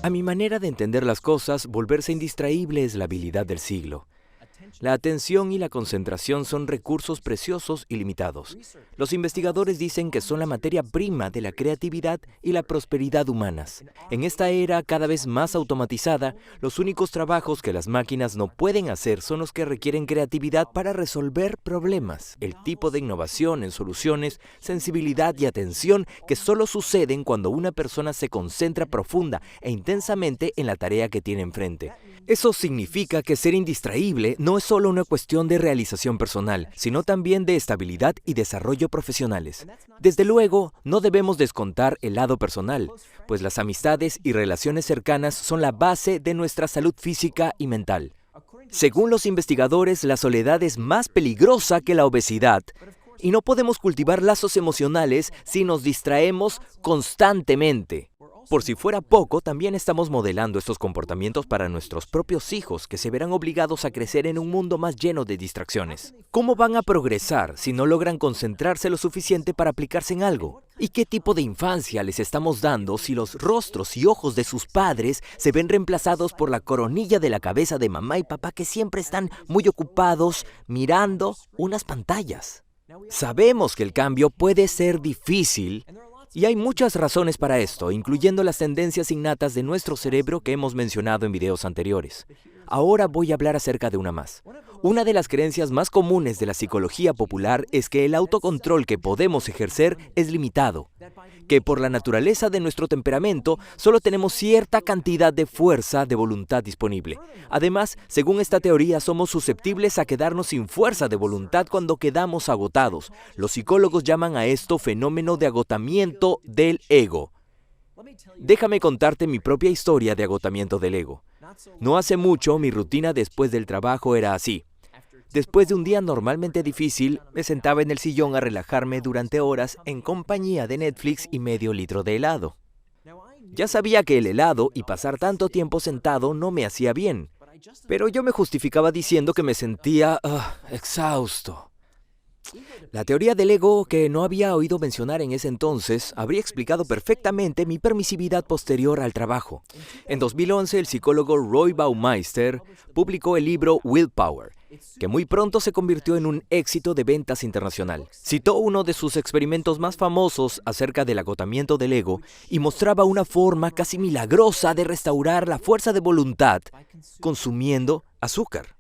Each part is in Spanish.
A mi manera de entender las cosas, volverse indistraíble es la habilidad del siglo. La atención y la concentración son recursos preciosos y limitados. Los investigadores dicen que son la materia prima de la creatividad y la prosperidad humanas. En esta era cada vez más automatizada, los únicos trabajos que las máquinas no pueden hacer son los que requieren creatividad para resolver problemas. El tipo de innovación en soluciones, sensibilidad y atención que solo suceden cuando una persona se concentra profunda e intensamente en la tarea que tiene enfrente. Eso significa que ser indistraíble no es solo una cuestión de realización personal, sino también de estabilidad y desarrollo profesionales. Desde luego, no debemos descontar el lado personal, pues las amistades y relaciones cercanas son la base de nuestra salud física y mental. Según los investigadores, la soledad es más peligrosa que la obesidad, y no podemos cultivar lazos emocionales si nos distraemos constantemente. Por si fuera poco, también estamos modelando estos comportamientos para nuestros propios hijos, que se verán obligados a crecer en un mundo más lleno de distracciones. ¿Cómo van a progresar si no logran concentrarse lo suficiente para aplicarse en algo? ¿Y qué tipo de infancia les estamos dando si los rostros y ojos de sus padres se ven reemplazados por la coronilla de la cabeza de mamá y papá que siempre están muy ocupados mirando unas pantallas? Sabemos que el cambio puede ser difícil, y hay muchas razones para esto, incluyendo las tendencias innatas de nuestro cerebro que hemos mencionado en videos anteriores. Ahora voy a hablar acerca de una más. Una de las creencias más comunes de la psicología popular es que el autocontrol que podemos ejercer es limitado, que por la naturaleza de nuestro temperamento solo tenemos cierta cantidad de fuerza de voluntad disponible. Además, según esta teoría, somos susceptibles a quedarnos sin fuerza de voluntad cuando quedamos agotados. Los psicólogos llaman a esto fenómeno de agotamiento del ego. Déjame contarte mi propia historia de agotamiento del ego. No hace mucho, mi rutina después del trabajo era así. Después de un día normalmente difícil, me sentaba en el sillón a relajarme durante horas en compañía de Netflix y medio litro de helado. Ya sabía que el helado y pasar tanto tiempo sentado no me hacía bien, pero yo me justificaba diciendo que me sentía exhausto. La teoría del ego, que no había oído mencionar en ese entonces, habría explicado perfectamente mi permisividad posterior al trabajo. En 2011, el psicólogo Roy Baumeister publicó el libro Willpower, que muy pronto se convirtió en un éxito de ventas internacional. Citó uno de sus experimentos más famosos acerca del agotamiento del ego y mostraba una forma casi milagrosa de restaurar la fuerza de voluntad consumiendo azúcar.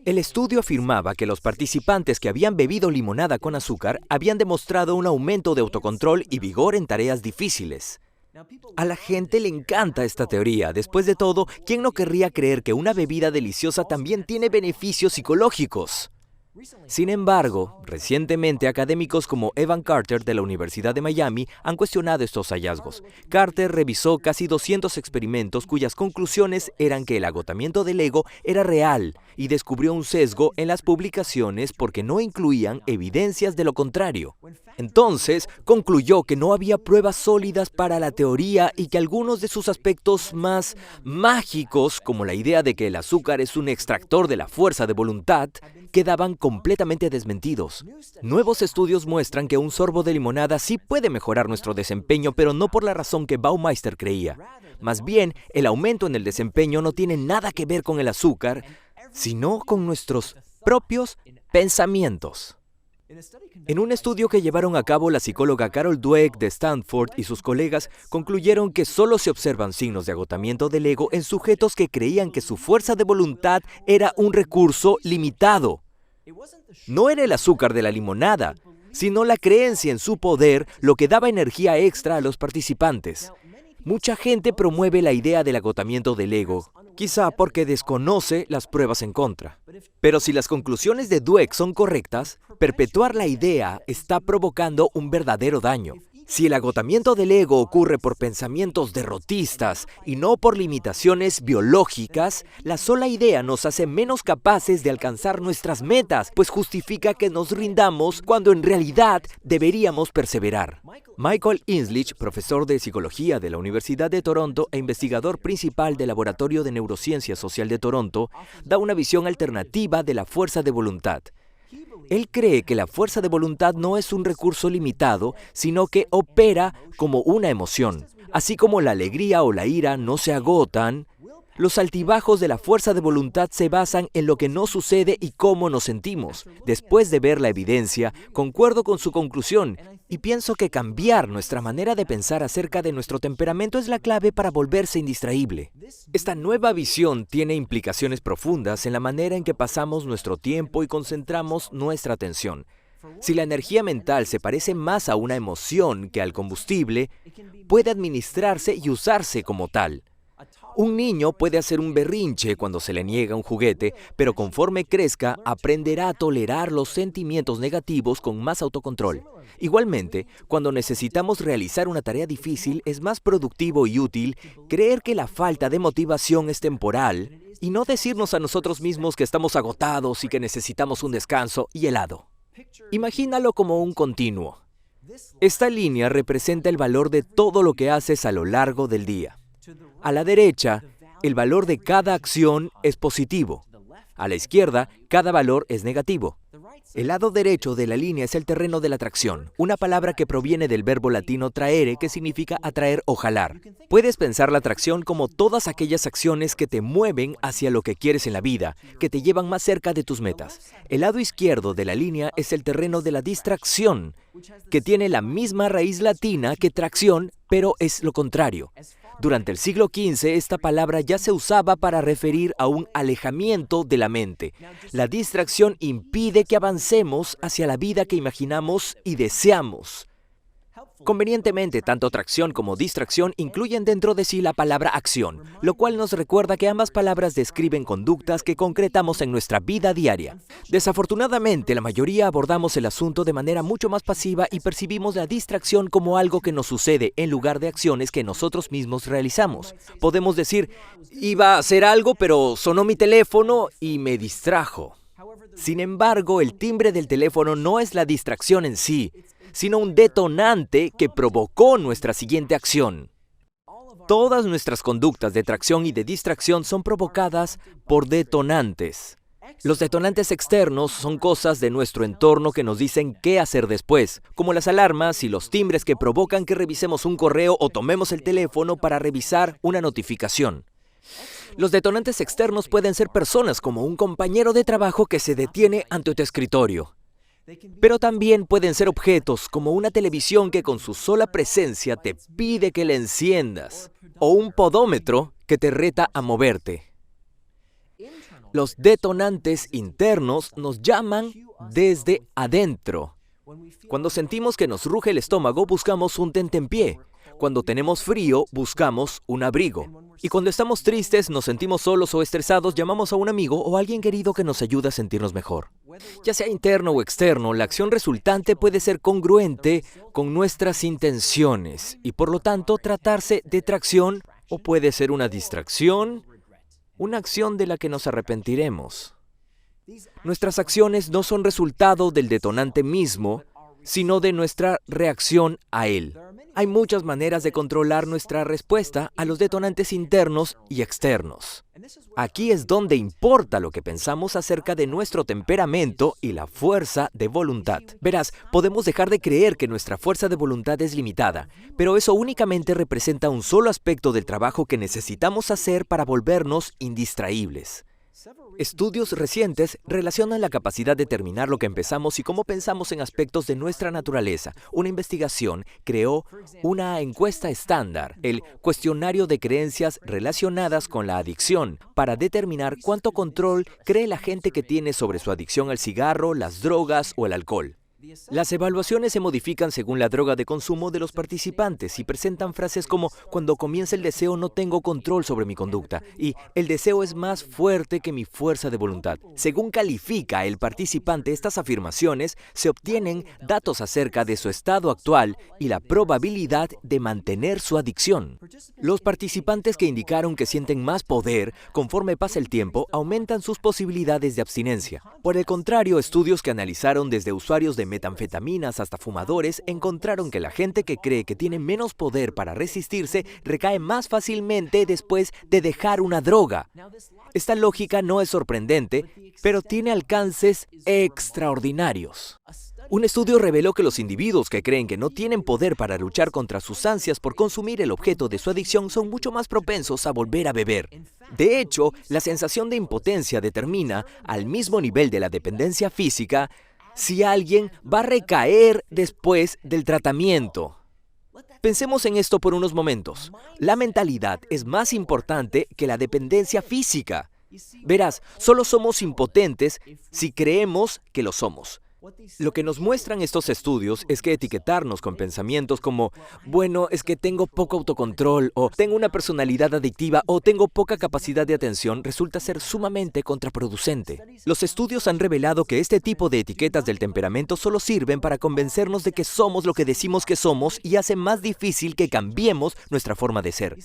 El estudio afirmaba que los participantes que habían bebido limonada con azúcar habían demostrado un aumento de autocontrol y vigor en tareas difíciles. A la gente le encanta esta teoría. Después de todo, ¿quién no querría creer que una bebida deliciosa también tiene beneficios psicológicos? Sin embargo, recientemente académicos como Evan Carter de la Universidad de Miami han cuestionado estos hallazgos. Carter revisó casi 200 experimentos cuyas conclusiones eran que el agotamiento del ego era real y descubrió un sesgo en las publicaciones porque no incluían evidencias de lo contrario. Entonces, concluyó que no había pruebas sólidas para la teoría y que algunos de sus aspectos más mágicos, como la idea de que el azúcar es un extractor de la fuerza de voluntad, quedaban completamente desmentidos. Nuevos estudios muestran que un sorbo de limonada sí puede mejorar nuestro desempeño, pero no por la razón que Baumeister creía. Más bien, el aumento en el desempeño no tiene nada que ver con el azúcar, sino con nuestros propios pensamientos. En un estudio que llevaron a cabo la psicóloga Carol Dweck de Stanford y sus colegas, concluyeron que solo se observan signos de agotamiento del ego en sujetos que creían que su fuerza de voluntad era un recurso limitado. No era el azúcar de la limonada, sino la creencia en su poder lo que daba energía extra a los participantes. Mucha gente promueve la idea del agotamiento del ego, quizá porque desconoce las pruebas en contra. Pero si las conclusiones de Dweck son correctas, perpetuar la idea está provocando un verdadero daño. Si el agotamiento del ego ocurre por pensamientos derrotistas y no por limitaciones biológicas, la sola idea nos hace menos capaces de alcanzar nuestras metas, pues justifica que nos rindamos cuando en realidad deberíamos perseverar. Michael Inslich, profesor de psicología de la Universidad de Toronto e investigador principal del Laboratorio de Neurociencia Social de Toronto, da una visión alternativa de la fuerza de voluntad. Él cree que la fuerza de voluntad no es un recurso limitado, sino que opera como una emoción. Así como la alegría o la ira no se agotan, los altibajos de la fuerza de voluntad se basan en lo que no sucede y cómo nos sentimos. Después de ver la evidencia, concuerdo con su conclusión y pienso que cambiar nuestra manera de pensar acerca de nuestro temperamento es la clave para volverse indistraíble. Esta nueva visión tiene implicaciones profundas en la manera en que pasamos nuestro tiempo y concentramos nuestra atención. Si la energía mental se parece más a una emoción que al combustible, puede administrarse y usarse como tal. Un niño puede hacer un berrinche cuando se le niega un juguete, pero conforme crezca, aprenderá a tolerar los sentimientos negativos con más autocontrol. Igualmente, cuando necesitamos realizar una tarea difícil, es más productivo y útil creer que la falta de motivación es temporal y no decirnos a nosotros mismos que estamos agotados y que necesitamos un descanso y helado. Imagínalo como un continuo. Esta línea representa el valor de todo lo que haces a lo largo del día. A la derecha, el valor de cada acción es positivo. A la izquierda, cada valor es negativo. El lado derecho de la línea es el terreno de la atracción, una palabra que proviene del verbo latino traere, que significa atraer o jalar. Puedes pensar la atracción como todas aquellas acciones que te mueven hacia lo que quieres en la vida, que te llevan más cerca de tus metas. El lado izquierdo de la línea es el terreno de la distracción, que tiene la misma raíz latina que tracción, pero es lo contrario. Durante el siglo XV, esta palabra ya se usaba para referir a un alejamiento de la mente. La distracción impide que avancemos hacia la vida que imaginamos y deseamos. Convenientemente, tanto atracción como distracción incluyen dentro de sí la palabra acción, lo cual nos recuerda que ambas palabras describen conductas que concretamos en nuestra vida diaria. Desafortunadamente, la mayoría abordamos el asunto de manera mucho más pasiva y percibimos la distracción como algo que nos sucede en lugar de acciones que nosotros mismos realizamos. Podemos decir, iba a hacer algo, pero sonó mi teléfono y me distrajo. Sin embargo, el timbre del teléfono no es la distracción en sí, sino un detonante que provocó nuestra siguiente acción. Todas nuestras conductas de tracción y de distracción son provocadas por detonantes. Los detonantes externos son cosas de nuestro entorno que nos dicen qué hacer después, como las alarmas y los timbres que provocan que revisemos un correo o tomemos el teléfono para revisar una notificación. Los detonantes externos pueden ser personas como un compañero de trabajo que se detiene ante tu escritorio. Pero también pueden ser objetos como una televisión que con su sola presencia te pide que la enciendas, o un podómetro que te reta a moverte. Los detonantes internos nos llaman desde adentro. Cuando sentimos que nos ruge el estómago, buscamos un tentempié. Cuando tenemos frío, buscamos un abrigo. Y cuando estamos tristes, nos sentimos solos o estresados, llamamos a un amigo o a alguien querido que nos ayude a sentirnos mejor. Ya sea interno o externo, la acción resultante puede ser congruente con nuestras intenciones y por lo tanto tratarse de tracción o puede ser una distracción, una acción de la que nos arrepentiremos. Nuestras acciones no son resultado del detonante mismo, sino de nuestra reacción a él. Hay muchas maneras de controlar nuestra respuesta a los detonantes internos y externos. Aquí es donde importa lo que pensamos acerca de nuestro temperamento y la fuerza de voluntad. Verás, podemos dejar de creer que nuestra fuerza de voluntad es limitada, pero eso únicamente representa un solo aspecto del trabajo que necesitamos hacer para volvernos indistraíbles. Estudios recientes relacionan la capacidad de terminar lo que empezamos y cómo pensamos en aspectos de nuestra naturaleza. Una investigación creó una encuesta estándar, el cuestionario de creencias relacionadas con la adicción, para determinar cuánto control cree la gente que tiene sobre su adicción al cigarro, las drogas o el alcohol. Las evaluaciones se modifican según la droga de consumo de los participantes y presentan frases como «Cuando comienza el deseo no tengo control sobre mi conducta» y «El deseo es más fuerte que mi fuerza de voluntad». Según califica el participante estas afirmaciones, se obtienen datos acerca de su estado actual y la probabilidad de mantener su adicción. Los participantes que indicaron que sienten más poder conforme pasa el tiempo aumentan sus posibilidades de abstinencia. Por el contrario, estudios que analizaron desde usuarios de metanfetaminas hasta fumadores encontraron que la gente que cree que tiene menos poder para resistirse recae más fácilmente después de dejar una droga. Esta lógica no es sorprendente, pero tiene alcances extraordinarios. Un estudio reveló que los individuos que creen que no tienen poder para luchar contra sus ansias por consumir el objeto de su adicción son mucho más propensos a volver a beber. De hecho, la sensación de impotencia determina, al mismo nivel de la dependencia física, si alguien va a recaer después del tratamiento. Pensemos en esto por unos momentos. La mentalidad es más importante que la dependencia física. Verás, solo somos impotentes si creemos que lo somos. Lo que nos muestran estos estudios es que etiquetarnos con pensamientos como, bueno, es que tengo poco autocontrol, o tengo una personalidad adictiva, o tengo poca capacidad de atención, resulta ser sumamente contraproducente. Los estudios han revelado que este tipo de etiquetas del temperamento solo sirven para convencernos de que somos lo que decimos que somos y hacen más difícil que cambiemos nuestra forma de ser.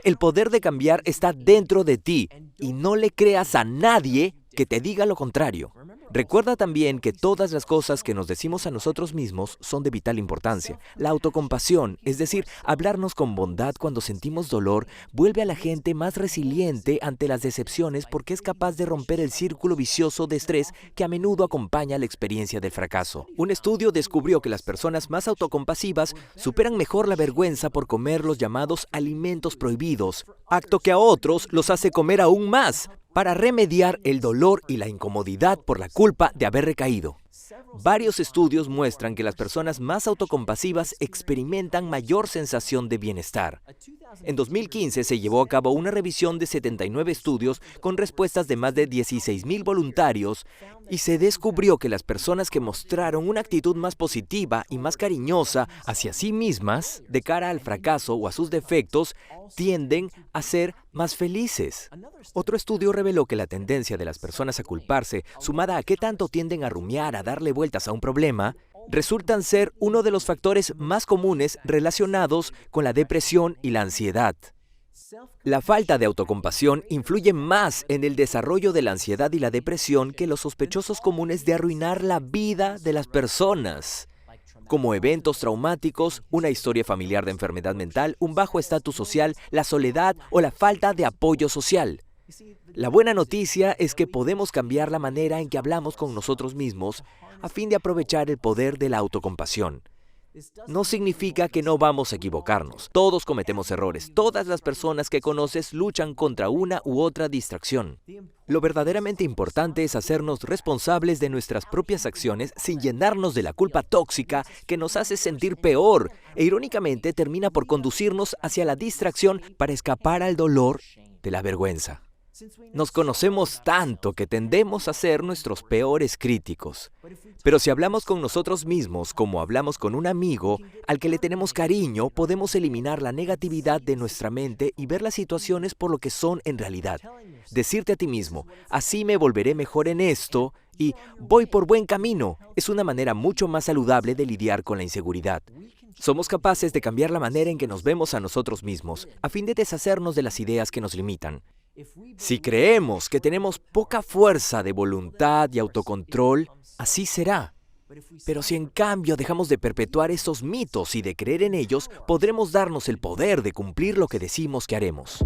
El poder de cambiar está dentro de ti y no le creas a nadie que te diga lo contrario. Recuerda también que todas las cosas que nos decimos a nosotros mismos son de vital importancia. La autocompasión, es decir, hablarnos con bondad cuando sentimos dolor, vuelve a la gente más resiliente ante las decepciones porque es capaz de romper el círculo vicioso de estrés que a menudo acompaña la experiencia del fracaso. Un estudio descubrió que las personas más autocompasivas superan mejor la vergüenza por comer los llamados alimentos prohibidos, acto que a otros los hace comer aún más, para remediar el dolor y la incomodidad por la culpa de haber recaído. Varios estudios muestran que las personas más autocompasivas experimentan mayor sensación de bienestar. En 2015 se llevó a cabo una revisión de 79 estudios con respuestas de más de 16,000 voluntarios y se descubrió que las personas que mostraron una actitud más positiva y más cariñosa hacia sí mismas de cara al fracaso o a sus defectos tienden a ser más felices. Otro estudio reveló que la tendencia de las personas a culparse, sumada a qué tanto tienden a rumiar, a darle vueltas a un problema, resultan ser uno de los factores más comunes relacionados con la depresión y la ansiedad. La falta de autocompasión influye más en el desarrollo de la ansiedad y la depresión que los sospechosos comunes de arruinar la vida de las personas, como eventos traumáticos, una historia familiar de enfermedad mental, un bajo estatus social, la soledad o la falta de apoyo social. La buena noticia es que podemos cambiar la manera en que hablamos con nosotros mismos a fin de aprovechar el poder de la autocompasión. No significa que no vamos a equivocarnos. Todos cometemos errores. Todas las personas que conoces luchan contra una u otra distracción. Lo verdaderamente importante es hacernos responsables de nuestras propias acciones sin llenarnos de la culpa tóxica que nos hace sentir peor e irónicamente termina por conducirnos hacia la distracción para escapar al dolor de la vergüenza. Nos conocemos tanto que tendemos a ser nuestros peores críticos. Pero si hablamos con nosotros mismos como hablamos con un amigo al que le tenemos cariño, podemos eliminar la negatividad de nuestra mente y ver las situaciones por lo que son en realidad. Decirte a ti mismo, así me volveré mejor en esto y voy por buen camino, es una manera mucho más saludable de lidiar con la inseguridad. Somos capaces de cambiar la manera en que nos vemos a nosotros mismos, a fin de deshacernos de las ideas que nos limitan. Si creemos que tenemos poca fuerza de voluntad y autocontrol, así será. Pero si en cambio dejamos de perpetuar esos mitos y de creer en ellos, podremos darnos el poder de cumplir lo que decimos que haremos.